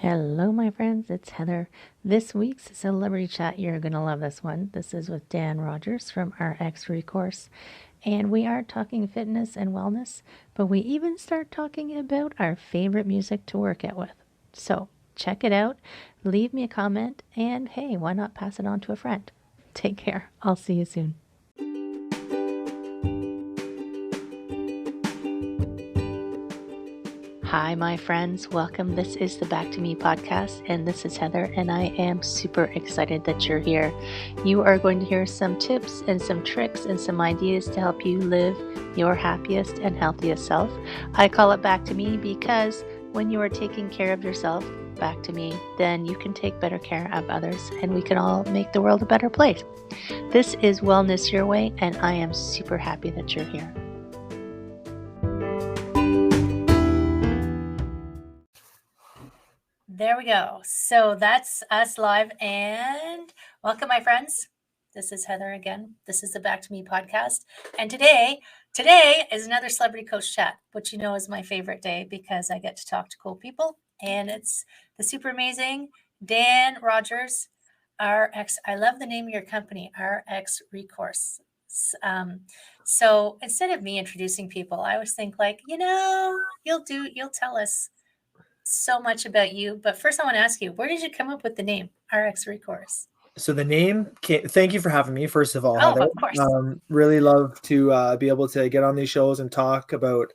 Hello, my friends. It's Heather. This week's Celebrity Chat, you're going to love this one. This is with Dan Rogers from rxRecourse. And we are talking fitness and wellness, but we even start talking about our favorite music to work out with. So check it out, leave me a comment, and hey, why not pass it on to a friend? Take care. I'll see you soon. Hi, my friends. Welcome. This is the Back to Me podcast, and this is Heather, and I am super excited that you're here. You are going to hear some tips and some tricks and some ideas to help you live your happiest and healthiest self. I call it Back to Me because when you are taking care of yourself, back to me, then you can take better care of others, and we can all make the world a better place. This is Wellness Your Way, and I am super happy that you're here. There we go. So that's us live, and welcome, my friends. This is Heather again. This is the Back to Me podcast. And today is another Celebrity Coach Chat, which you know is my favorite day because I get to talk to cool people. And it's the super amazing Dan Rogers, RX. I love the name of your company, rxRecourse. So instead of me introducing people, I always think like, you'll tell us so much about you. But first, I want to ask you, where did you come up with the name rxRecourse? So the name thank you for having me, first of all, Oh, Heather. of course. Really love to be able to get on these shows and talk about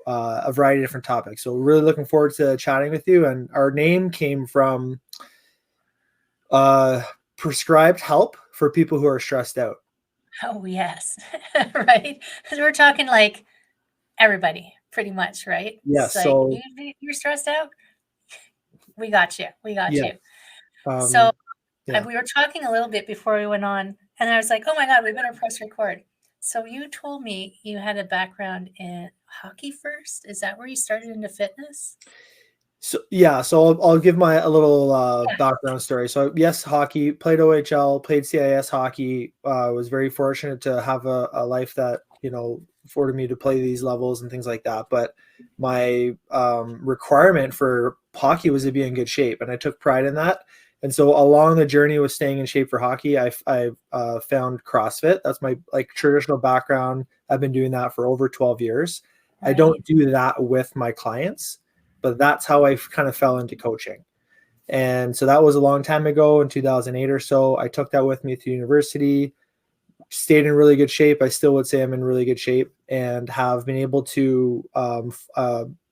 a variety of different topics. So really looking forward to chatting with you. And our name came from prescribed help for people who are stressed out. Oh, yes. Right. Because we're talking like everybody pretty much, right? Yes. It's like So you're stressed out. We got you. yeah. So Yeah. we were talking a little bit before we went on, and I was like, oh my God, we better press record. So you told me you had a background in hockey first. Is that where you started into fitness? So I'll give a little background story. So yes, hockey, played OHL, played CIS hockey. Was very fortunate to have a life that afforded me to play these levels and things like that. But my requirement for hockey was to be in good shape, and I took pride in that. And so along the journey with staying in shape for hockey, I found CrossFit. That's my traditional background. I've been doing that for over 12 years. Right. I don't do that with my clients, but that's how I kind of fell into coaching. And so that was a long time ago, in 2008 or so. I took that with me to university, stayed in really good shape. I still would say I'm in really good shape, and have been able to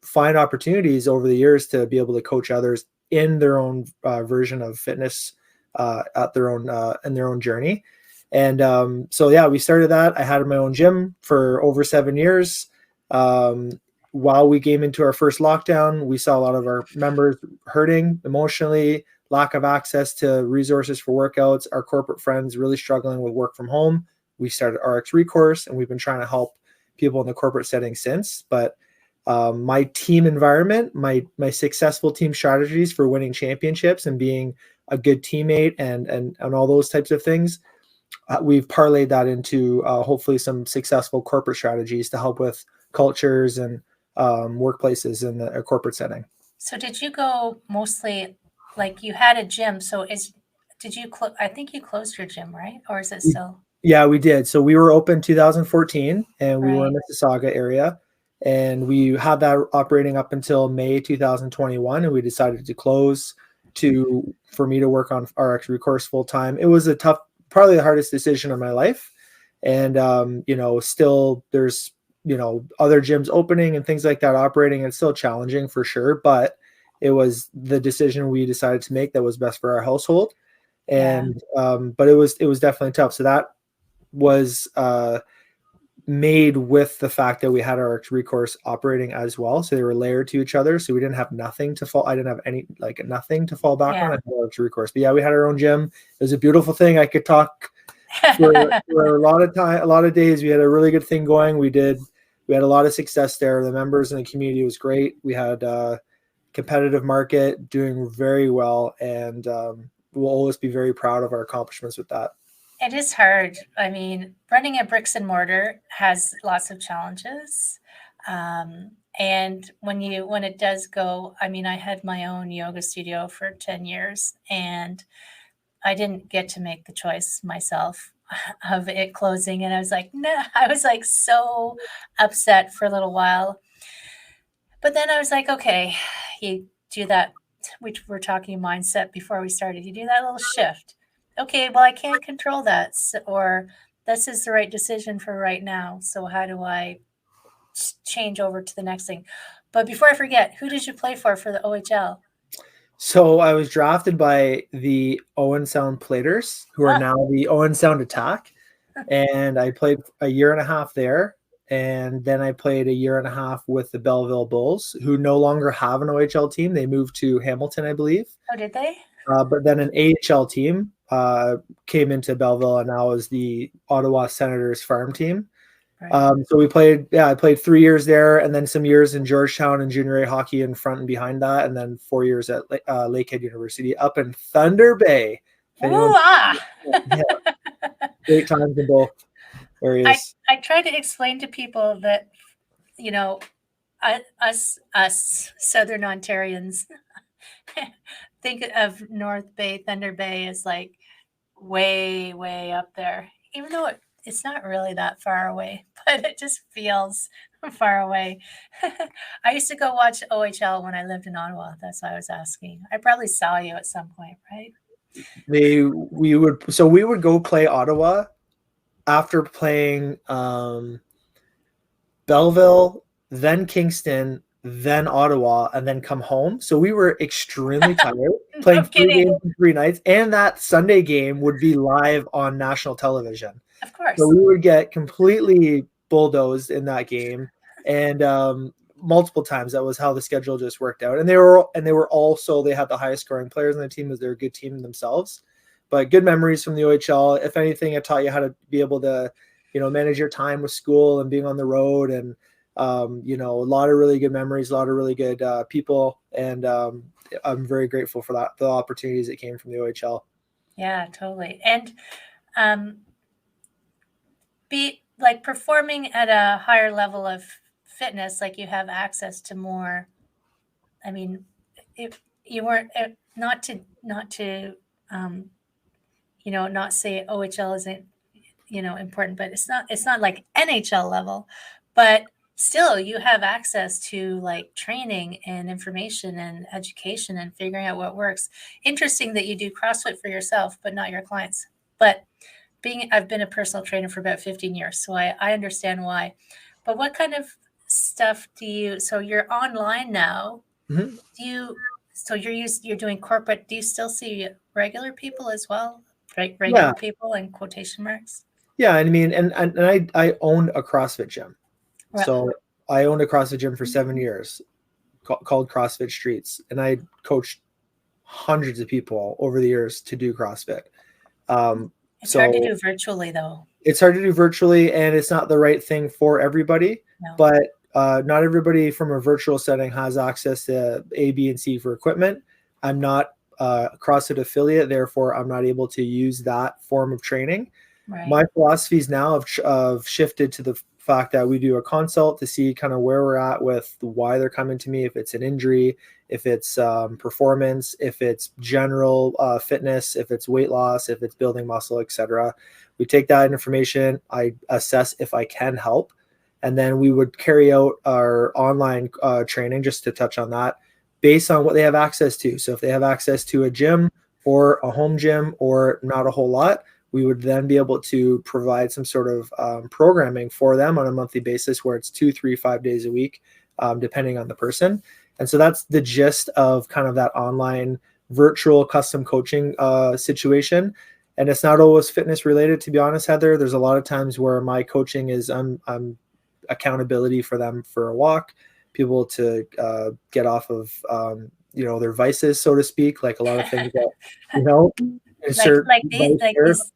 find opportunities over the years to be able to coach others in their own version of fitness at their own in their own journey. And so yeah, we started that. I had my own gym for over 7 years. While we came into our first lockdown, we saw a lot of our members hurting emotionally, lack of access to resources for workouts, our corporate friends really struggling with work from home. We started rxRecourse, and we've been trying to help people in the corporate setting since. But my team environment, my successful team strategies for winning championships and being a good teammate and all those types of things, we've parlayed that into hopefully some successful corporate strategies to help with cultures and workplaces in a corporate setting. So did you go mostly, like you had a gym? So did you I think you closed your gym, right? Or is it still? Yeah, we did. So we were open 2014, and we were in Right. Mississauga area, and we had that operating up until May 2021, and we decided to close for me to work on rxRecourse full time. It was a tough, probably the hardest decision of my life. And still there's other gyms opening and things like that operating. It's still challenging for sure, but it was the decision we decided to make that was best for our household. And but it was definitely tough. So that was made with the fact that we had our rxRecourse operating as well. So they were layered to each other. So we didn't have nothing to fall. I didn't have nothing to fall back on. I had rxRecourse. But yeah, we had our own gym. It was a beautiful thing. I could talk for a lot of time, a lot of days. We had a really good thing going. We had a lot of success there. The members in the community was great. We had a competitive market, doing very well, and we'll always be very proud of our accomplishments with that. It is hard. I mean, running a bricks and mortar has lots of challenges. And when it does go, I mean, I had my own yoga studio for 10 years, and I didn't get to make the choice myself of it closing. And I was like, no, I was like so upset for a little while. But then I was like, okay, you do that, which we're talking mindset before we started. You do that little shift. Okay, well, I can't control that, or this is the right decision for right now. So how do I change over to the next thing? But before I forget, who did you play for the OHL? So I was drafted by the Owen Sound Platers, who are Huh. now the Owen Sound Attack. And I played a year and a half there. And then I played a year and a half with the Belleville Bulls, who no longer have an OHL team. They moved to Hamilton, I believe. Oh, did they? But then an AHL team came into Belleville, and now is the Ottawa Senators farm team. Right. So we played, I played 3 years there, and then some years in Georgetown and junior A hockey in front and behind that, and then 4 years at Lakehead University up in Thunder Bay. If anyone, Ooh, ah. yeah, great times in both areas. I try to explain to people that, you know, us Southern Ontarians think of North Bay, Thunder Bay as like way up there, even though it's not really that far away, but it just feels far away. I used to go watch OHL when I lived in Ottawa. That's why I was asking. I probably saw you at some point, right? We would go play Ottawa after playing Belleville, then Kingston, then Ottawa, and then come home. So we were extremely tired, playing No 3 kidding. games in 3 nights, and that Sunday game would be live on national television. Of course. So we would get completely bulldozed in that game, and multiple times. That was how the schedule just worked out. And they were also, they had the highest scoring players on the team, as they're a good team themselves. But good memories from the OHL. If anything, it taught you how to be able to, manage your time with school and being on the road, and a lot of really good memories, a lot of really good people, and I'm very grateful for that, the opportunities that came from the OHL. Yeah, totally. And be like performing at a higher level of fitness, like you have access to more. I mean, if you weren't not to not say OHL isn't important, but it's not like NHL level, but still you have access to like training and information and education and figuring out what works. Interesting that you do CrossFit for yourself, but not your clients. But I've been a personal trainer for about 15 years, so I understand why. But what kind of stuff so you're online now. Mm-hmm. You're doing corporate. Do you still see regular people as well? Right, regular Yeah. people in quotation marks. Yeah, I mean, and I owned a CrossFit gym. Well, So I owned a CrossFit gym for 7 years called CrossFit Streets, and I coached hundreds of people over the years to do CrossFit. it's hard to do virtually, though. It's hard to do virtually, and it's not the right thing for everybody. No. But not everybody from a virtual setting has access to A, B, and C for equipment. I'm not a CrossFit affiliate, therefore I'm not able to use that form of training. Right. My philosophies now have shifted to the fact that we do a consult to see kind of where we're at with why they're coming to me, if it's an injury, if it's performance, if it's general fitness, if it's weight loss, if it's building muscle, etc. We take that information, I assess if I can help, and then we would carry out our online training, just to touch on that, based on what they have access to. So if they have access to a gym or a home gym or not a whole lot, we would then be able to provide some sort of programming for them on a monthly basis, where it's 2, 3, 5 days a week, depending on the person. And so that's the gist of kind of that online virtual custom coaching situation. And it's not always fitness related, to be honest, Heather. There's a lot of times where my coaching is I'm accountability for them for a walk, people to get off of their vices, so to speak, like a lot of things that like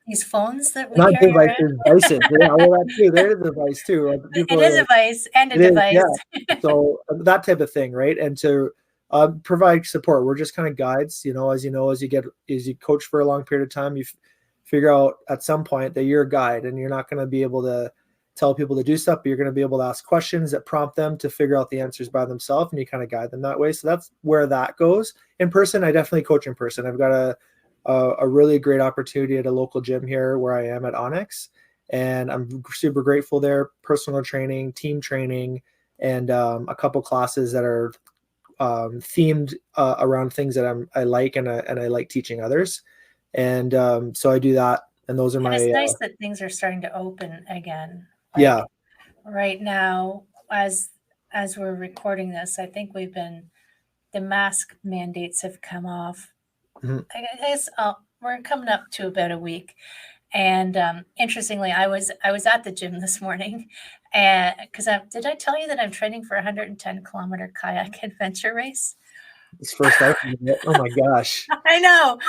these phones that we not carry devices, vices. Yeah, well, that too. There is a device too. Like, it is a vice and a device. Yeah. So that type of thing, right? And to provide support. We're just kind of guides. As you coach for a long period of time, you figure out at some point that you're a guide, and you're not going to be able to tell people to do stuff, but you're going to be able to ask questions that prompt them to figure out the answers by themselves, and you kind of guide them that way. So that's where that goes. In person, I definitely coach in person. I've got a really great opportunity at a local gym here where I am at Onyx, and I'm super grateful there. Personal training, team training, and a couple classes that are themed around things that I like, and I like teaching others. And so I do that. And those are And my it's nice that things are starting to open again. yeah. Right now, as we're recording this, I think the mask mandates have come off. Mhm. I guess we're coming up to about a week. And interestingly, I was at the gym this morning, and because did I tell you that I'm training for a 110-kilometer kayak adventure race? It's first I've seen it. Oh my gosh. I know.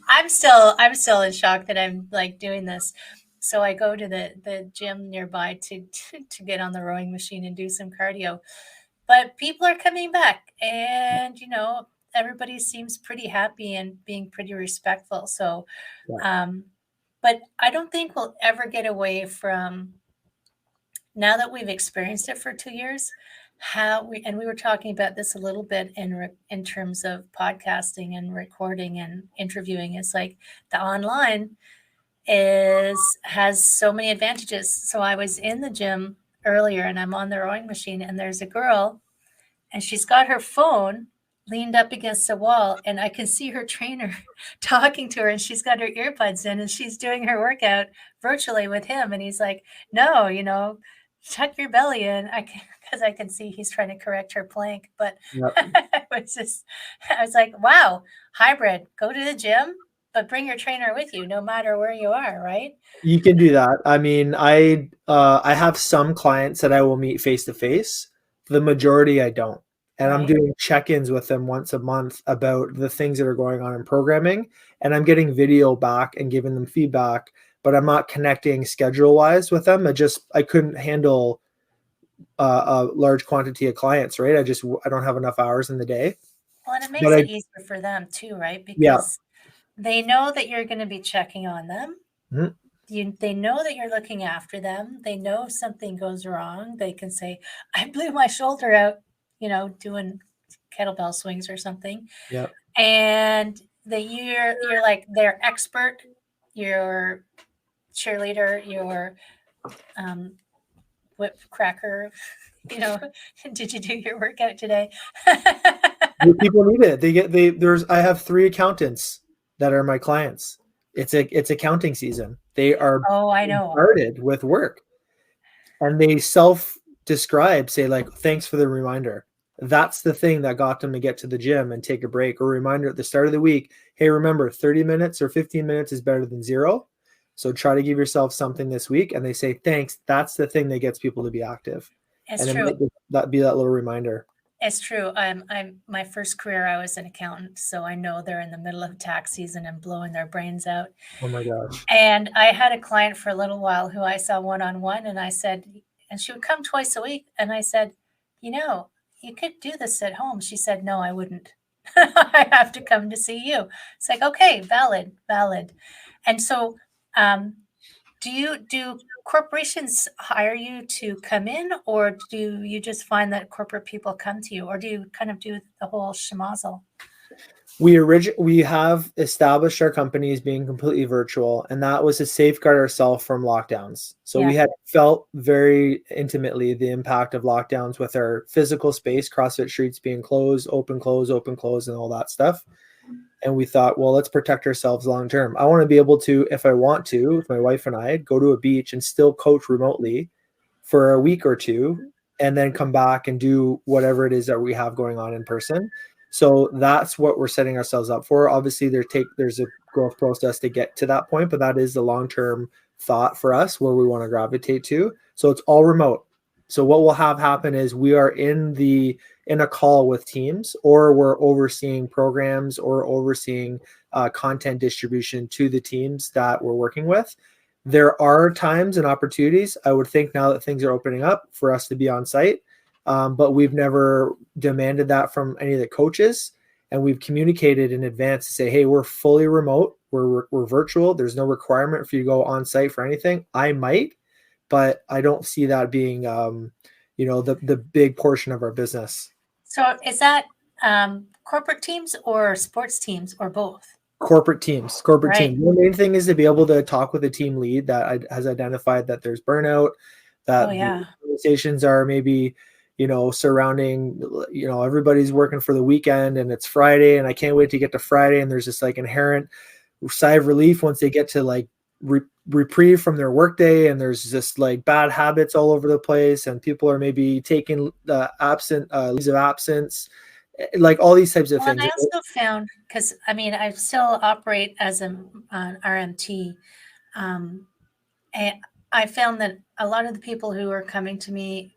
I'm still in shock that I'm like doing this. So I go to the gym nearby to get on the rowing machine and do some cardio. But people are coming back, and everybody seems pretty happy and being pretty respectful. So but I don't think we'll ever get away from, now that we've experienced it for 2 years, we were talking about this a little bit in terms of podcasting and recording and interviewing. It's like the online has so many advantages. So I was in the gym earlier, and I'm on the rowing machine, and there's a girl, and she's got her phone leaned up against the wall, and I can see her trainer talking to her, and she's got her earbuds in, and she's doing her workout virtually with him. And he's like, no, tuck your belly in. Because I can see he's trying to correct her plank. But I was like, wow, hybrid, go to the gym, but bring your trainer with you no matter where you are, right? You can do that. I mean, I have some clients that I will meet face to face. The majority I don't. And I'm doing check-ins with them once a month about the things that are going on in programming. And I'm getting video back and giving them feedback, but I'm not connecting schedule-wise with them. I couldn't handle a large quantity of clients, right? I don't have enough hours in the day. Well, and it makes it easier for them too, right? Because they know that you're going to be checking on them. Mm-hmm. They know that you're looking after them. They know if something goes wrong, they can say, I blew my shoulder out, doing kettlebell swings or something. Yeah. And you're like their expert, your cheerleader, your whip cracker. Did you do your workout today? People need it. I have 3 accountants that are my clients. It's accounting season. They are started with work, and they self-describe, say like, thanks for the reminder. That's the thing that got them to get to the gym and take a break, or a reminder at the start of the week. Hey, remember 30 minutes or 15 minutes is better than 0. So try to give yourself something this week. And they say, thanks. That's the thing that gets people to be active. It's true. That'd be that little reminder. It's true. I'm my first career, I was an accountant, so I know they're in the middle of tax season and blowing their brains out. Oh my gosh. And I had a client for a little while who I saw one-on-one, and I said, and she would come twice a week, and I said, you could do this at home. She said, no, I wouldn't. I have to come to see you. It's like, okay, valid. And so do corporations hire you to come in, or do you just find that corporate people come to you, or do you kind of do the whole schmozzle? We have established our company as being completely virtual, and that was to safeguard ourselves from lockdowns. So we had felt very intimately the impact of lockdowns with our physical space, CrossFit Streets being closed, open, close, and all that stuff. And we thought, well, let's protect ourselves long term. I want to be able to, if I want to, with my wife and I, go to a beach and still coach remotely for a week or 2, and then come back and do whatever it is that we have going on in person. So that's what we're setting ourselves up for. Obviously, there's a growth process to get to that point, but that is the long-term thought for us where we want to gravitate to. So it's all remote. So what will have happen is we are in a call with teams, or we're overseeing programs or overseeing content distribution to the teams that we're working with. There are times and opportunities, I would think, now that things are opening up, for us to be on site. But we've never demanded that from any of the coaches, and we've communicated in advance to say, hey, we're fully remote. we're virtual. There's no requirement for you to go on site for anything. I might, but I don't see that being, the big portion of our business. So is that corporate teams or sports teams or both? Corporate teams. Right. The main thing is to be able to talk with a team lead that has identified that there's burnout, Oh, that the yeah. conversations are maybe, surrounding, everybody's working for the weekend and it's Friday and I can't wait to get to Friday. And there's this like inherent sigh of relief once they get to like reprieve from their workday, and there's just like bad habits all over the place, and people are maybe taking leaves of absence, like all these types of Well, and things. I also found, because I mean, I still operate as an RMT, and I found that a lot of the people who are coming to me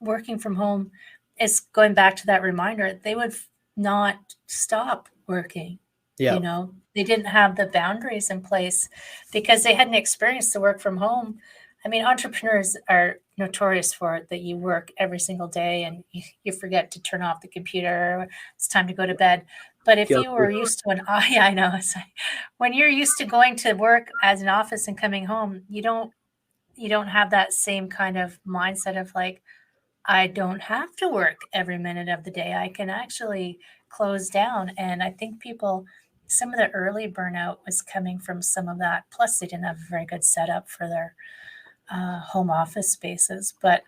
working from home is going back to that reminder. They would not stop working. Yeah. They didn't have the boundaries in place because they hadn't experienced the work from home. I mean, entrepreneurs are notorious for it, that you work every single day and you forget to turn off the computer. It's time to go to bed. But if you were used to yeah, I know. It's like, when you're used to going to work as an office and coming home, you don't have that same kind of mindset of like, I don't have to work every minute of the day. I can actually close down. And I think some of the early burnout was coming from some of that. Plus, they didn't have a very good setup for their home office spaces. But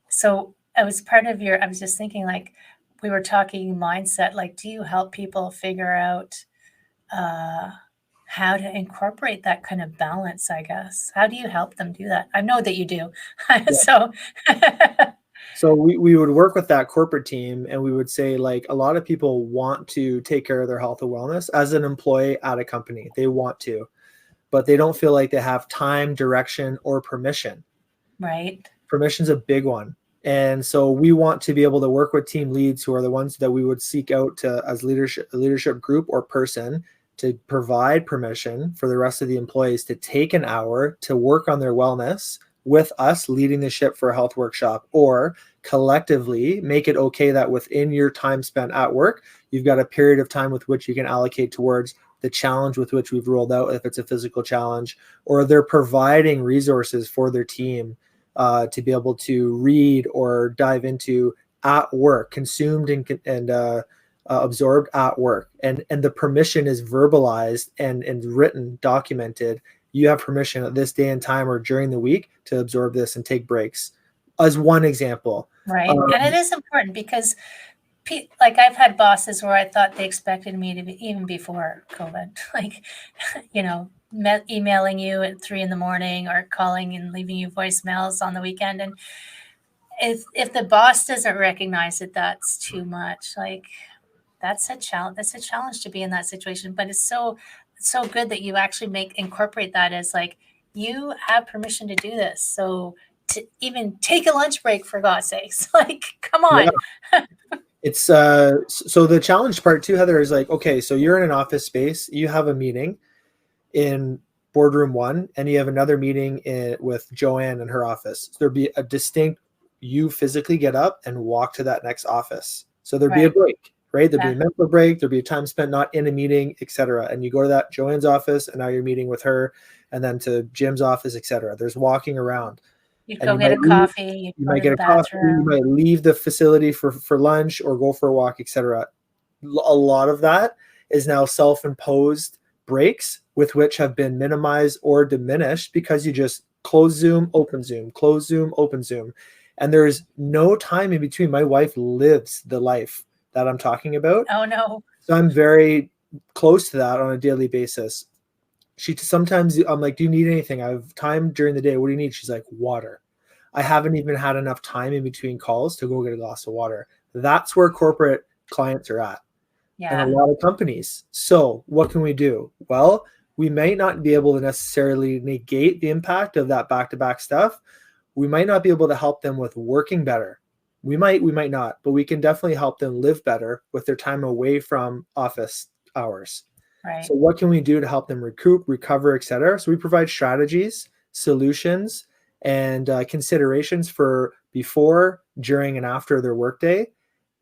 so I was I was just thinking, like, we were talking mindset, like, do you help people figure out how to incorporate that kind of balance, I guess? How do you help them do that? I know that you do. So, So we would work with that corporate team, and we would say, like, a lot of people want to take care of their health and wellness as an employee at a company. They want to, but they don't feel like they have time, direction, or permission. right. Permission's a big one. And so we want to be able to work with team leads, who are the ones that we would seek out to as leadership group or person, to provide permission for the rest of the employees to take an hour to work on their wellness with us leading the ship for a health workshop, or collectively make it okay that within your time spent at work, you've got a period of time with which you can allocate towards the challenge with which we've rolled out, if it's a physical challenge, or they're providing resources for their team to be able to read or dive into at work, consumed and absorbed at work. And the permission is verbalized and written, documented. You have permission at this day and time or during the week to absorb this and take breaks, as one example. Right. And it is important because, like, I've had bosses where I thought they expected me to be, even before COVID, like, emailing you at 3 a.m. or calling and leaving you voicemails on the weekend. And if the boss doesn't recognize that that's too much, like, that's a challenge. That's a challenge to be in that situation. But it's so good that you actually incorporate that as like, you have permission to do this. So to even take a lunch break, for God's sakes, like, come on. Yeah. It's so the challenge part too, Heather, is like, okay, so you're in an office space, you have a meeting in boardroom 1, and you have another meeting with Joanne in her office. So there'd be a distinct, you physically get up and walk to that next office. So there'd be a break, right? There'd be a mental break, there'd be a time spent not in a meeting, etc. And you go to that Joanne's office, and now you're meeting with her, and then to Jim's office, etc. There's walking around. You'd go get a coffee. You might get a coffee. You might leave the facility for lunch or go for a walk, etc. A lot of that is now self-imposed breaks, with which have been minimized or diminished because you just close Zoom, open Zoom, close Zoom, open Zoom. And there's no time in between. My wife lives the life that I'm talking about. Oh, no. So I'm very close to that on a daily basis. Sometimes I'm like, do you need anything? I have time during the day. What do you need? She's like, water. I haven't even had enough time in between calls to go get a glass of water. That's where corporate clients are at. Yeah. And a lot of companies. So what can we do? Well, we might not be able to necessarily negate the impact of that back-to-back stuff. We might not be able to help them with working better. We might not, but we can definitely help them live better with their time away from office hours. Right. So what can we do to help them recoup, recover, etc.? So we provide strategies, solutions, and considerations for before, during, and after their workday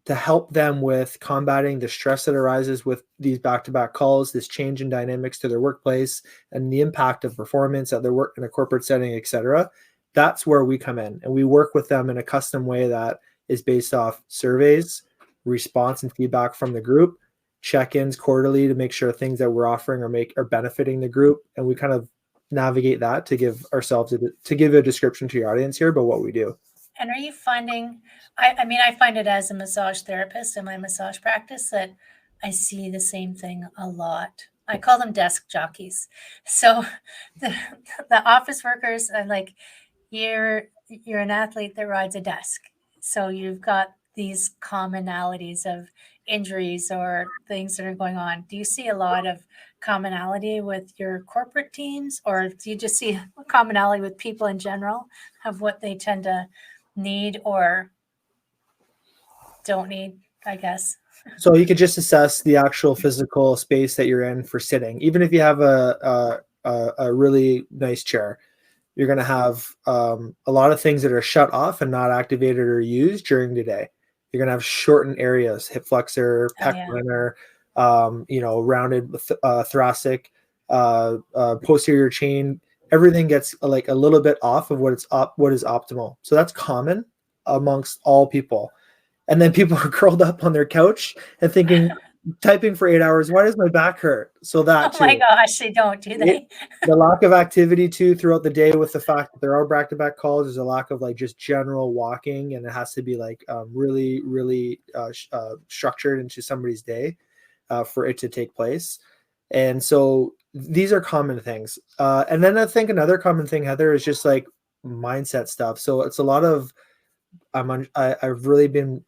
to help them with combating the stress that arises with these back-to-back calls, this change in dynamics to their workplace, and the impact of performance at their work in a corporate setting, etc. That's where we come in, and we work with them in a custom way that is based off surveys, response and feedback from the group, check-ins quarterly to make sure things that we're offering are benefiting the group, and we kind of navigate that to give a description to your audience here about what we do. And are you finding, I find it as a massage therapist in my massage practice that I see the same thing a lot. I call them desk jockeys. So the office workers are like, you're an athlete that rides a desk. So you've got these commonalities of injuries or things that are going on. Do you see a lot of commonality with your corporate teams, or do you just see a commonality with people in general of what they tend to need or don't need, I guess? So you could just assess the actual physical space that you're in for sitting. Even if you have a really nice chair, you're going to have a lot of things that are shut off and not activated or used during the day. You're going to have shortened areas, hip flexor, pec minor, rounded thoracic, posterior chain. Everything gets like a little bit off of what is optimal. So that's common amongst all people. And then people are curled up on their couch and typing for 8 hours. Why does my back hurt? So that oh my gosh, they don't, do they? The lack of activity too throughout the day, with the fact that there are back-to-back calls, there's a lack of like just general walking, and it has to be like really, really structured into somebody's day for it to take place. And so these are common things. And then I think another common thing, Heather, is just like mindset stuff. So it's a lot of I've really been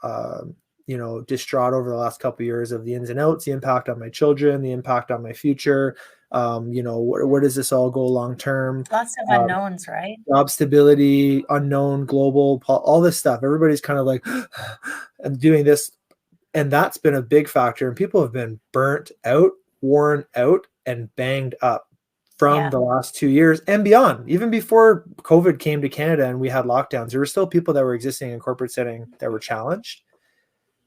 distraught over the last couple of years of the ins and outs, the impact on my children, the impact on my future. Where does this all go long term? Lots of unknowns, right? Job stability, unknown, global, all this stuff. Everybody's kind of like and doing this, and that's been a big factor. And people have been burnt out, worn out, and banged up from the last 2 years and beyond. Even before COVID came to Canada and we had lockdowns, there were still people that were existing in corporate setting that were challenged.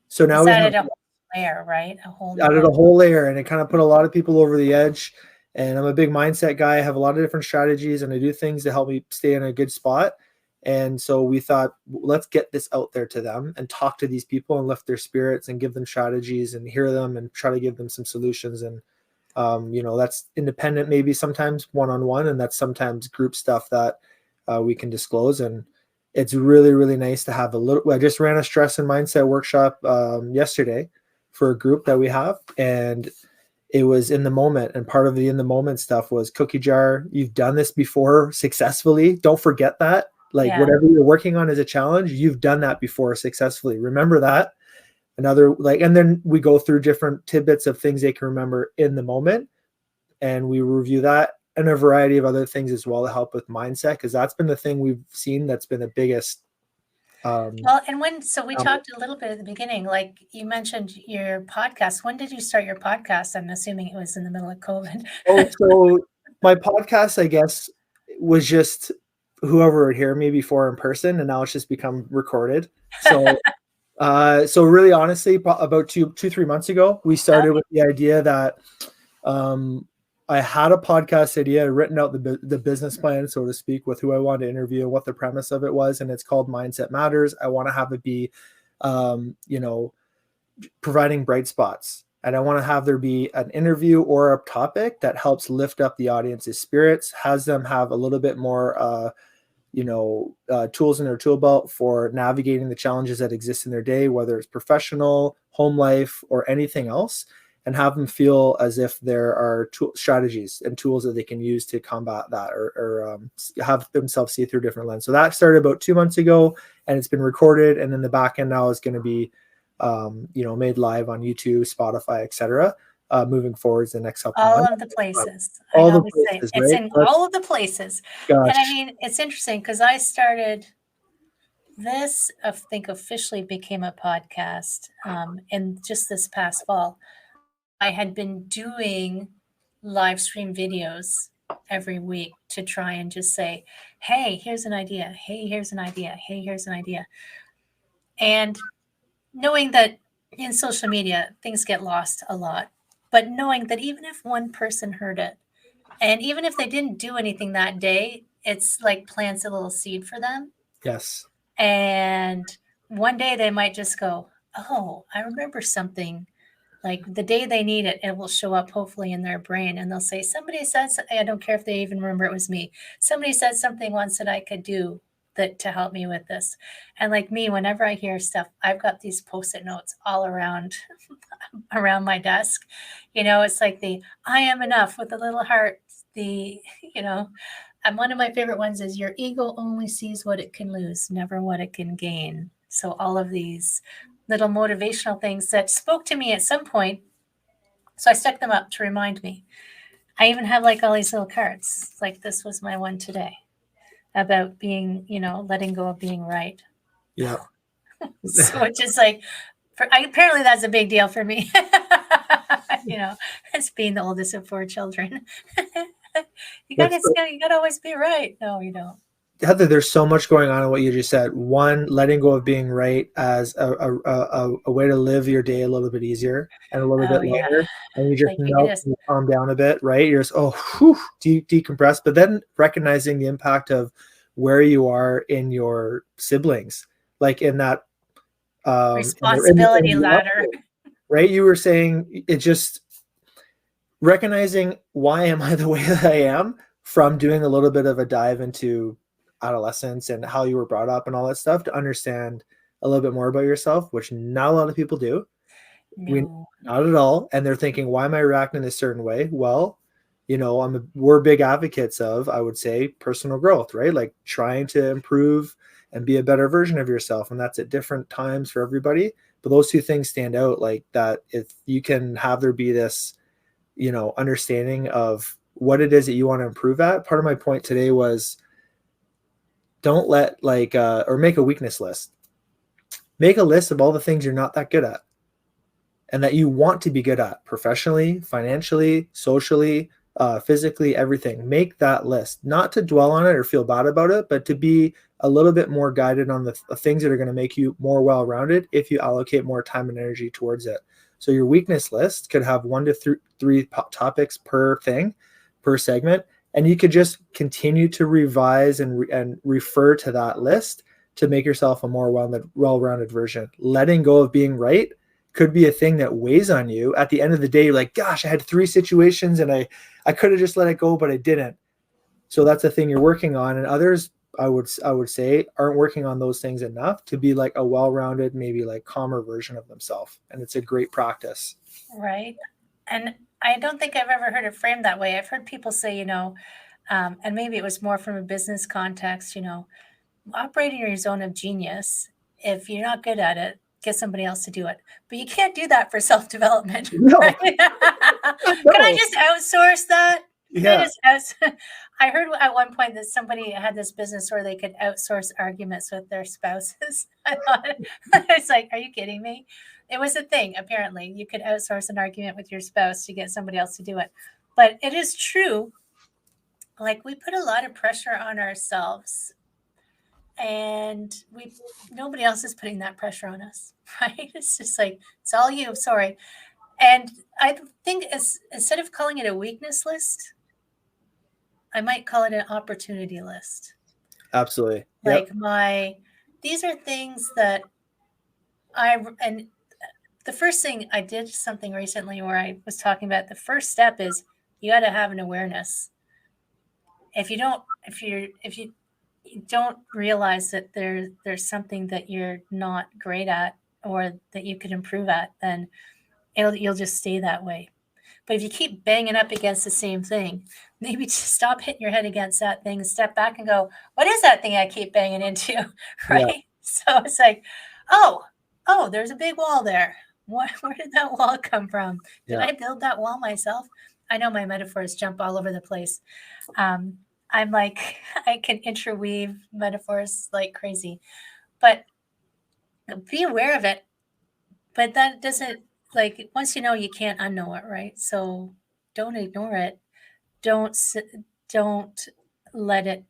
So now we added a whole layer, right? Added a whole layer, and it kind of put a lot of people over the edge. And I'm a big mindset guy. I have a lot of different strategies, and I do things to help me stay in a good spot. And so we thought, let's get this out there to them and talk to these people and lift their spirits and give them strategies and hear them and try to give them some solutions. And that's independent, maybe sometimes one-on-one, and that's sometimes group stuff that we can disclose. And it's really, really nice to have I just ran a stress and mindset workshop yesterday for a group that we have, and it was in the moment. And part of the in the moment stuff was cookie jar. You've done this before successfully. Don't forget that. Whatever you're working on as a challenge, you've done that before successfully. Remember that. And then we go through different tidbits of things they can remember in the moment, and we review that and a variety of other things as well to help with mindset, because that's been the thing we've seen that's been the biggest. We talked a little bit at the beginning, like you mentioned your podcast. When did you start your podcast? I'm assuming it was in the middle of COVID. So my podcast, I guess, was just whoever would hear me before in person, and now it's just become recorded. So so really, honestly, about 3 months ago, we started with the idea that I had a podcast idea, written out the business plan, so to speak, with who I wanted to interview, what the premise of it was, and it's called Mindset Matters. I want to have it be, providing bright spots, and I want to have there be an interview or a topic that helps lift up the audience's spirits, has them have a little bit more tools in their tool belt for navigating the challenges that exist in their day, whether it's professional, home life, or anything else, and have them feel as if there are strategies and tools that they can use to combat that, or have themselves see through a different lens. So that started about 2 months ago, and it's been recorded, and then the back end now is going to be made live on YouTube, Spotify, etc. Moving forwards the next couple months. All of the places. It's in all of the places. Gosh. And I mean, it's interesting because I started this, I think, officially became a podcast in just this past fall. I had been doing live stream videos every week to try and just say, hey, here's an idea. Hey, here's an idea. Hey, here's an idea. And knowing that in social media, things get lost a lot. But knowing that even if one person heard it, and even if they didn't do anything that day, it's like plants a little seed for them. Yes. And one day they might just go, oh, I remember something. Like the day they need it, it will show up hopefully in their brain. And they'll say, somebody said, I don't care if they even remember it was me. Somebody said something once that I could do that to help me with this. And like me, whenever I hear stuff, I've got these post-it notes all around my desk. It's like the I am enough with the little heart. The, you know, and one of my favorite ones is your ego only sees what it can lose, never what it can gain. So all of these little motivational things that spoke to me at some point. So I stuck them up to remind me. I even have like all these little cards. Like this was my one today about being, letting go of being right. Yeah. So it's just like, apparently that's a big deal for me. As being the oldest of 4 children. you gotta, That's you gotta always be right. No, you don't. Heather, there's so much going on in what you just said. One, letting go of being right as a way to live your day a little bit easier and a little Oh bit yeah. lighter. And you just Like you melt just and you calm down a bit, right? You're just, oh, whew, decompress. But then recognizing the impact of where you are in your siblings, like in that, in responsibility the ladder. upgrade, right? You were saying it just recognizing why am I the way that I am from doing a little bit of a dive into adolescence and how you were brought up and all that stuff to understand a little bit more about yourself, which not a lot of people do. We No. not at all. And they're thinking, why am I reacting this certain way? Well, we're big advocates of, I would say, personal growth, right? Like trying to improve and be a better version of yourself. And that's at different times for everybody. But those two things stand out like that. If you can have there be this understanding of what it is that you want to improve at. Part of my point today was don't let or make a weakness list. Make a list of all the things you're not that good at and that you want to be good at professionally, financially, socially, physically, everything. Make that list, not to dwell on it or feel bad about it, but to be a little bit more guided on the things that are going to make you more well-rounded if you allocate more time and energy towards it. So your weakness list could have 1 to 3 topics per thing, per segment, and you could just continue to revise and refer to that list to make yourself a more well-rounded version. Letting go of being right could be a thing that weighs on you. At the end of the day, you're like, gosh, I had 3 situations and I could have just let it go, but I didn't. So that's a thing you're working on. And others, I would say, aren't working on those things enough to be like a well-rounded, maybe like calmer version of themselves. And it's a great practice. Right. And I don't think I've ever heard it framed that way. I've heard people say, and maybe it was more from a business context, operating in your zone of genius. If you're not good at it, get somebody else to do it. But you can't do that for self-development, No, right? Can I no. just outsource that? Can I Yeah. just I heard at one point that somebody had this business where they could outsource arguments with their spouses. I thought it's like, are you kidding me? It was a thing, apparently. You could outsource an argument with your spouse to get somebody else to do it. But it is true. Like we put a lot of pressure on ourselves and nobody else is putting that pressure on us, right? It's just like it's all you. Sorry. And I think instead of calling it a weakness list, I might call it an opportunity list. Absolutely. Yep. Like these are things that and the first thing I did something recently where I was talking about the first step is you got to have an awareness. If you don't realize that there's something that you're not great at or that you could improve at, then you'll just stay that way. But if you keep banging up against the same thing, maybe just stop hitting your head against that thing, step back and go, what is that thing I keep banging into? Yeah. Right? So it's like, oh, there's a big wall there. Where did that wall come from? Did Yeah. I build that wall myself? I know my metaphors jump all over the place. I'm like, I can interweave metaphors like crazy, but be aware of it. But that doesn't, like, once you know, you can't unknow it, right? So don't ignore it. Don't don't let it,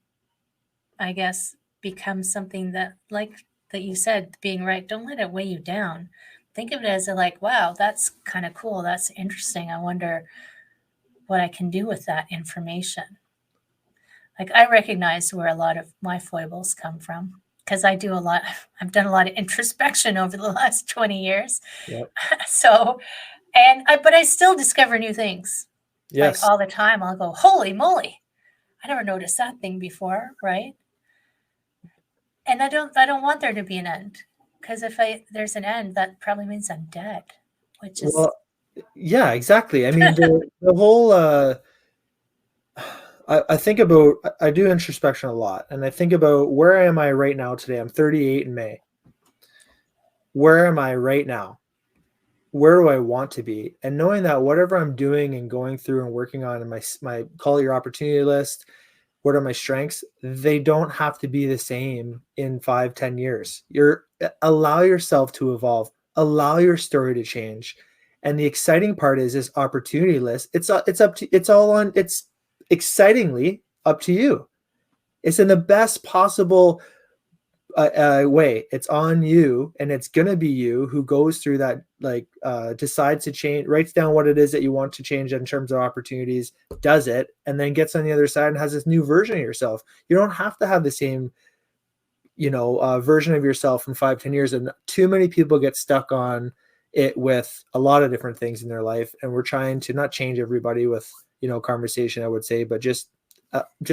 I guess, become something that, like that you said, being right. Don't let it weigh you down. think of it as like, wow, that's kind of cool. That's interesting. I wonder what I can do with that information. Like I recognize where a lot of my foibles come from because I've done a lot of introspection over the last 20 years. Yep. So, but I still discover new things. Like Yes. all the time, I'll go, holy moly, I never noticed that thing before, right? And I don't want there to be an end, because if there's an end, that probably means I'm dead, which is Well, yeah, exactly. I mean, the whole I think about, I do introspection a lot, and I think about where am I right now today? I'm 38 in May. Where am I right now? Where do I want to be? And knowing that whatever I'm doing and going through and working on in my call it your opportunity list, what are my strengths? They don't have to be the same in 5, 10 years. Allow yourself to evolve, allow your story to change. And the exciting part is this opportunity list. It's excitingly up to you. It's in the best possible way. It's on you, and it's gonna be you who goes through that, like decides to change, writes down what it is that you want to change in terms of opportunities, does it, and then gets on the other side and has this new version of yourself. You don't have to have the same version of yourself in 5, 10 years. And too many people get stuck on it with a lot of different things in their life, and we're trying to not change everybody with conversation, I would say, but just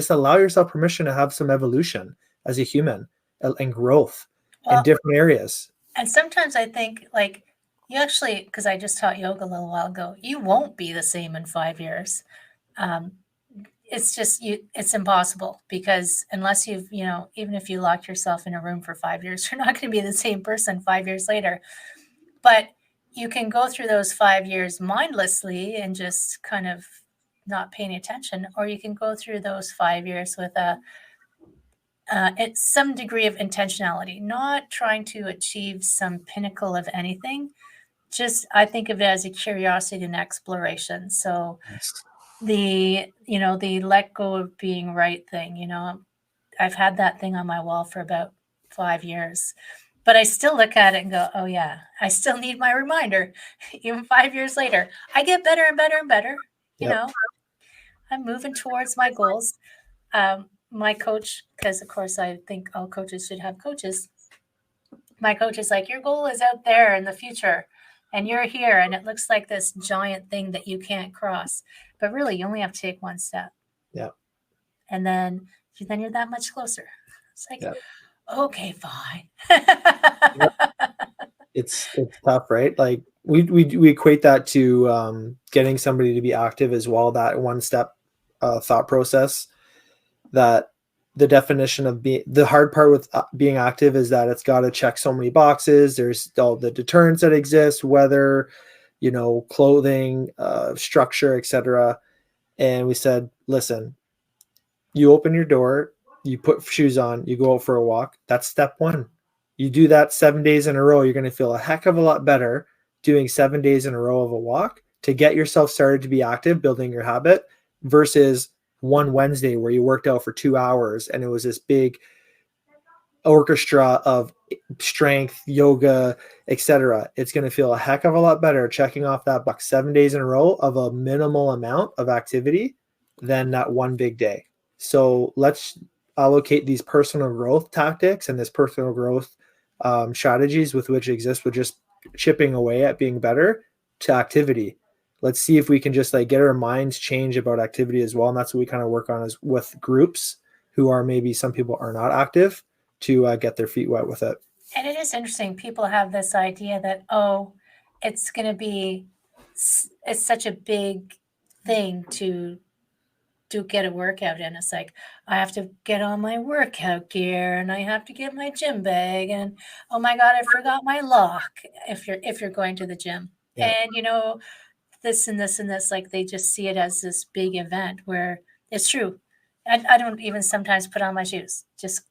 allow yourself permission to have some evolution as a human, and growth in well. different areas. And sometimes I think like you actually, because I just taught yoga a little while ago, you won't be the same in 5 years. Um, it's just it's impossible, because unless even if you lock yourself in a room for 5 years, you're not going to be the same person 5 years later. But you can go through those 5 years mindlessly and just kind of not paying attention, or you can go through those 5 years with it's some degree of intentionality, not trying to achieve some pinnacle of anything. Just I think of it as a curiosity and exploration. So the let go of being right thing. I've had that thing on my wall for about 5 years, but I still look at it and go, oh yeah, I still need my reminder. Even 5 years later, I get better and better and better. You Yep. know, I'm moving towards my goals. My coach, because of course I think all coaches should have coaches. My coach is like, your goal is out there in the future, and you're here, and it looks like this giant thing that you can't cross. But really, you only have to take one step, Yep. and then you're that much closer. It's like, Yep. okay, fine. Yep. It's tough, right? Like we equate that to getting somebody to be active as well. That one step thought process. That the definition of the hard part with being active is that it's got to check so many boxes. There's all the deterrents that exist, weather, clothing, structure, etc. And we said, listen, you open your door, you put shoes on, you go out for a walk. That's step one. You do that 7 days in a row, you're going to feel a heck of a lot better doing 7 days in a row of a walk to get yourself started to be active, building your habit, versus one Wednesday where you worked out for 2 hours and it was this big orchestra of strength, yoga, etc. It's going to feel a heck of a lot better checking off that box 7 days in a row of a minimal amount of activity than that one big day. So let's allocate these personal growth tactics and this personal growth strategies with which exist with just chipping away at being better to activity. Let's see if we can just like get our minds change about activity as well. And that's what we kind of work on is with groups who are maybe some people are not active to get their feet wet with it. And it is interesting. People have this idea that, oh, it's going to be, it's such a big thing to get a workout in. It's like, I have to get on my workout gear and I have to get my gym bag, and oh my God, I forgot my lock if you're going to the gym. Yeah. And this and this and this, like they just see it as this big event where it's true. I don't even sometimes put on my shoes. Just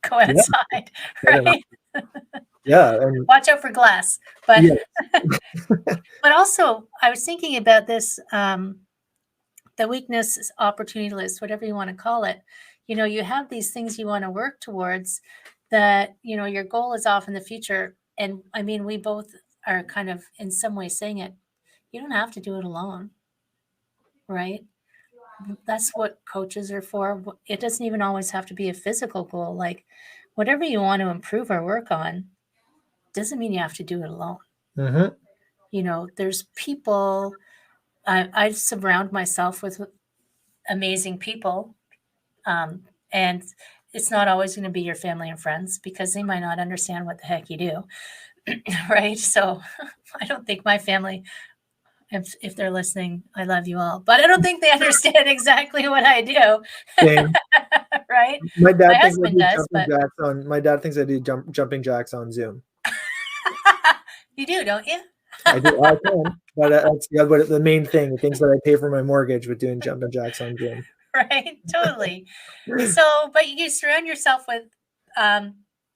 go Yeah. outside, right? Yeah. And Watch out for glass. But yeah. but also I was thinking about this, the weakness opportunity list, whatever you want to call it. You have these things you want to work towards that, your goal is off in the future. And I mean, we both are kind of in some way saying it, you don't have to do it alone, right? That's what coaches are for. It doesn't even always have to be a physical goal. Like whatever you want to improve or work on doesn't mean you have to do it alone. Mm-hmm. You know, there's people, I surround myself with amazing people. And it's not always going to be your family and friends because they might not understand what the heck you do. Right. So I don't think my family, if they're listening, I love you all, but I don't think they understand exactly what I do. Same. Right. My My dad thinks I husband do does, jumping but jacks on. My dad thinks I do jumping jacks on Zoom. you do, don't you? I do. I can, but that's but the main thing. The things that I pay for my mortgage with doing jumping jacks on Zoom. Right. Totally. So, but you surround yourself with